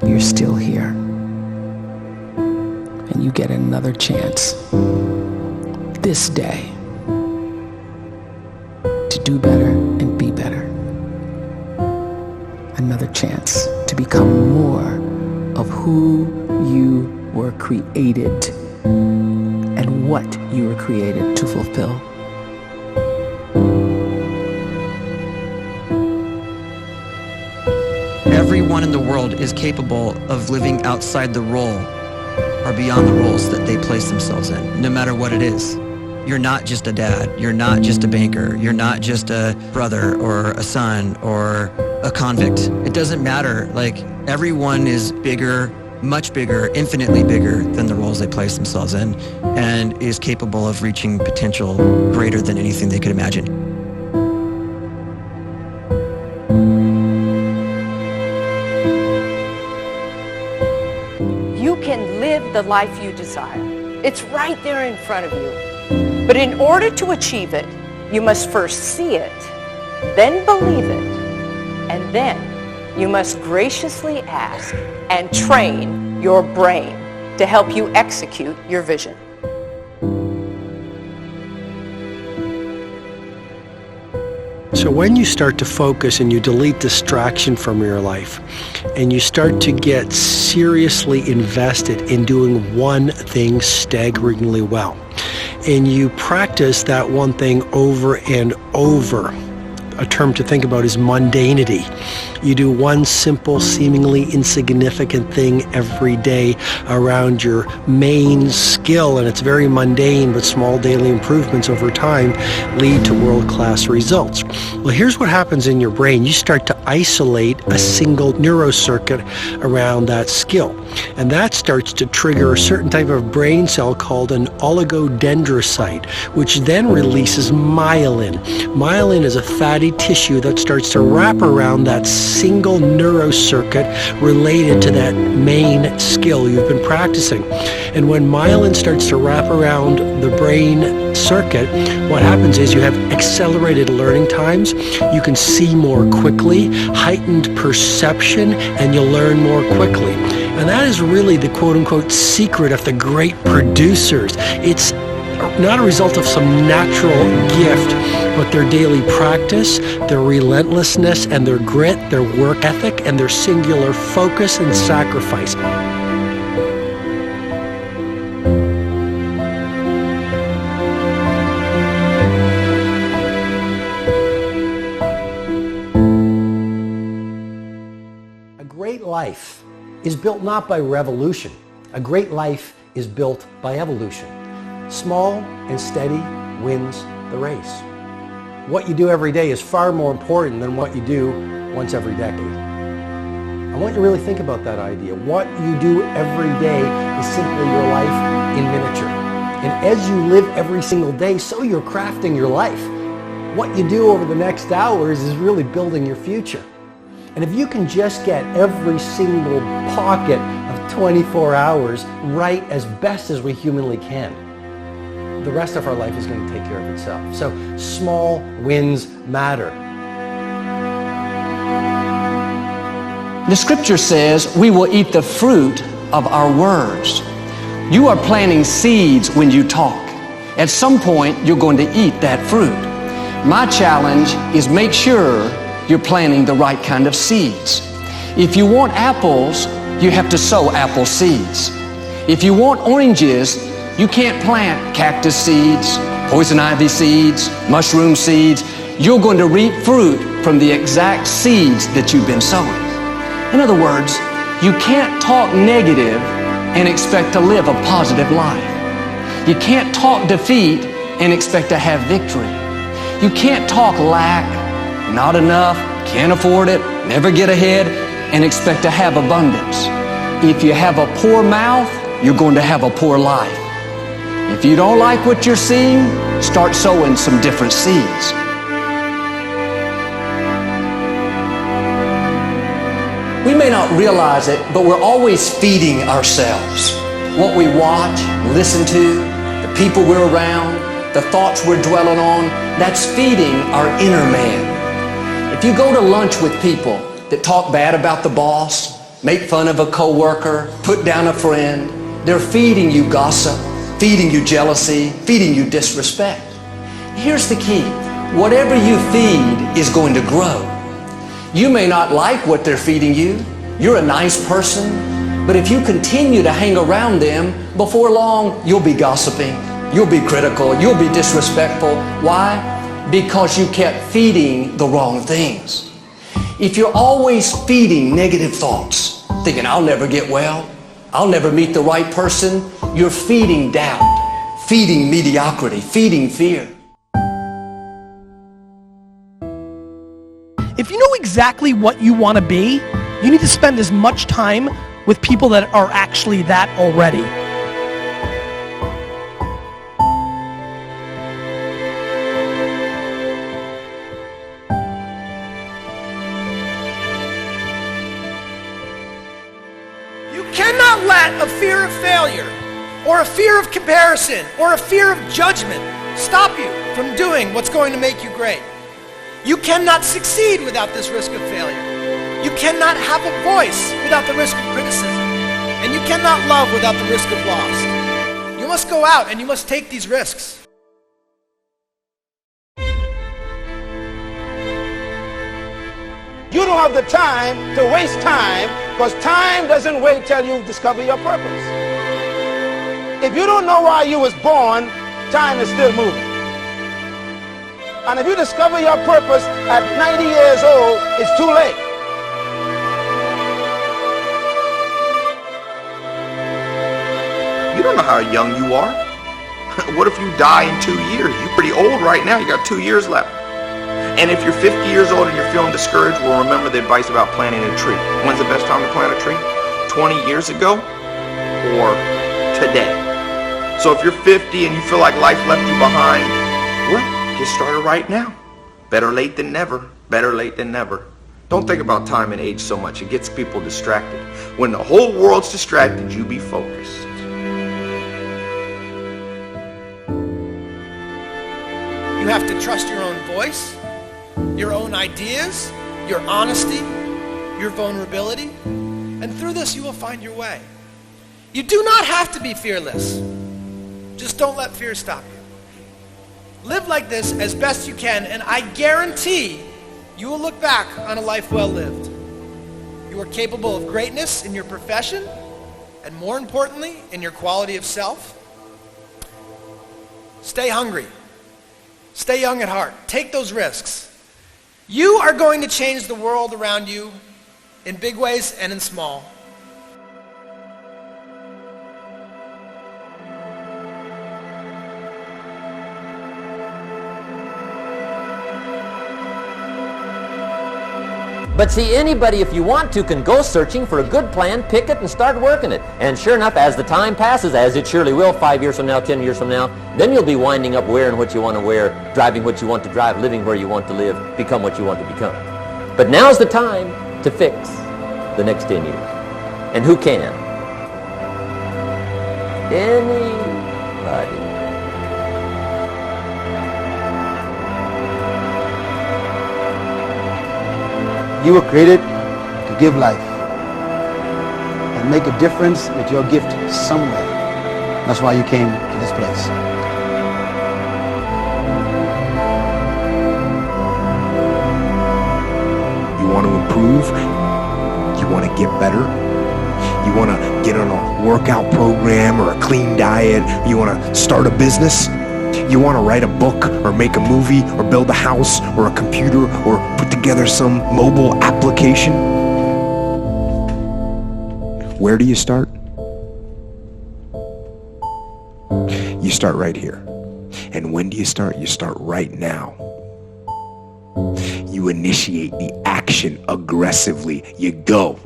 you're still here. And you get another chance this day to do better and be better. Another chance to become more of who you were created and what you were created to fulfill. Everyone in the world is capable of living outside the role or beyond the roles that they place themselves in, no matter what it is. You're not just a dad, you're not just a banker, you're not just a brother or a son or a convict. It doesn't matter. Like, everyone is bigger, much bigger, infinitely bigger than the roles they place themselves in, and is capable of reaching potential greater than anything they could imagine. You can live the life you desire. It's right there in front of you. But in order to achieve it, you must first see it, then believe it, and then you must graciously ask and train your brain to help you execute your vision. So when you start to focus and you delete distraction from your life, and you start to get seriously invested in doing one thing staggeringly well, and you practice that one thing over and over, a term to think about is mundanity. You do one simple, seemingly insignificant thing every day around your main skill, and it's very mundane, but small daily improvements over time lead to world-class results. Well, here's what happens in your brain. You start to isolate a single neurocircuit around that skill, and that starts to trigger a certain type of brain cell called an oligodendrocyte, which then releases myelin. Myelin is a fatty tissue that starts to wrap around that single neurocircuit related to that main skill you've been practicing. And when myelin starts to wrap around the brain circuit, what happens is you have accelerated learning times, you can see more quickly, heightened perception, and you'll learn more quickly. And that is really the quote-unquote secret of the great producers. It's not a result of some natural gift, but their daily practice, their relentlessness and their grit, their work ethic, and their singular focus and sacrifice. A great life is built not by revolution. A great life is built by evolution. Small and steady wins the race. What you do every day is far more important than what you do once every decade. I want you to really think about that idea. What you do every day is simply your life in miniature. And as you live every single day, so you're crafting your life. What you do over the next hours is really building your future. And if you can just get every single pocket of 24 hours right as best as we humanly can, the rest of our life is going to take care of itself. So small wins matter. The scripture says we will eat the fruit of our words. You are planting seeds when you talk. At some point, you're going to eat that fruit. My challenge is make sure you're planting the right kind of seeds. If you want apples, you have to sow apple seeds. If you want oranges, you can't plant cactus seeds, poison ivy seeds, mushroom seeds. You're going to reap fruit from the exact seeds that you've been sowing. In other words, you can't talk negative and expect to live a positive life. You can't talk defeat and expect to have victory. You can't talk lack, not enough, can't afford it, never get ahead, and expect to have abundance. If you have a poor mouth, you're going to have a poor life. If you don't like what you're seeing, start sowing some different seeds. We may not realize it, but we're always feeding ourselves. What we watch, listen to, the people we're around, the thoughts we're dwelling on, that's feeding our inner man. If you go to lunch with people that talk bad about the boss, make fun of a coworker, put down a friend. They're feeding you gossip, feeding you jealousy, feeding you disrespect. Here's the key. Whatever you feed is going to grow. You may not like what they're feeding you. You're a nice person, but if you continue to hang around them, before long, you'll be gossiping, you'll be critical, you'll be disrespectful. Why? Because you kept feeding the wrong things. If you're always feeding negative thoughts, thinking, I'll never get well, I'll never meet the right person, you're feeding doubt, feeding mediocrity, feeding fear. If you know exactly what you want to be, you need to spend as much time with people that are actually that already. You cannot let a fear of failure, or a fear of comparison, or a fear of judgment stop you from doing what's going to make you great. You cannot succeed without this risk of failure. You cannot have a voice without the risk of criticism. And you cannot love without the risk of loss. You must go out and you must take these risks. You don't have the time to waste time, because time doesn't wait till you discover your purpose. If you don't know why you was born, time is still moving. And if you discover your purpose at 90 years old, it's too late. You don't know how young you are. What if you die in 2 years? You're pretty old right now. You got 2 years left. And if you're 50 years old and you're feeling discouraged, well, remember the advice about planting a tree. When's the best time to plant a tree? 20 years ago or today? So if you're 50 and you feel like life left you behind, well, get started right now. Better late than never. Better late than never. Don't think about time and age so much. It gets people distracted. When the whole world's distracted, you be focused. You have to trust your own voice, your own ideas, your honesty, your vulnerability, and through this you will find your way. You do not have to be fearless. Just don't let fear stop you. Live like this as best you can, and I guarantee you will look back on a life well lived. You are capable of greatness in your profession, and more importantly, in your quality of self. Stay hungry. Stay young at heart. Take those risks. You are going to change the world around you in big ways and in small. But see, anybody, if you want to, can go searching for a good plan, pick it, and start working it. And sure enough, as the time passes, as it surely will 5 years from now, 10 years from now, then you'll be winding up wearing what you want to wear, driving what you want to drive, living where you want to live, become what you want to become. But now's the time to fix the next 10 years. And who can? Anybody. You were created to give life and make a difference with your gift somewhere. That's why you came to this place. You want to improve? You want to get better? You want to get on a workout program or a clean diet? You want to start a business? You want to write a book or make a movie or build a house or a computer or put together some mobile application? Where do you start? You start right here. And when do you start? You start right now. You initiate the action aggressively. You go.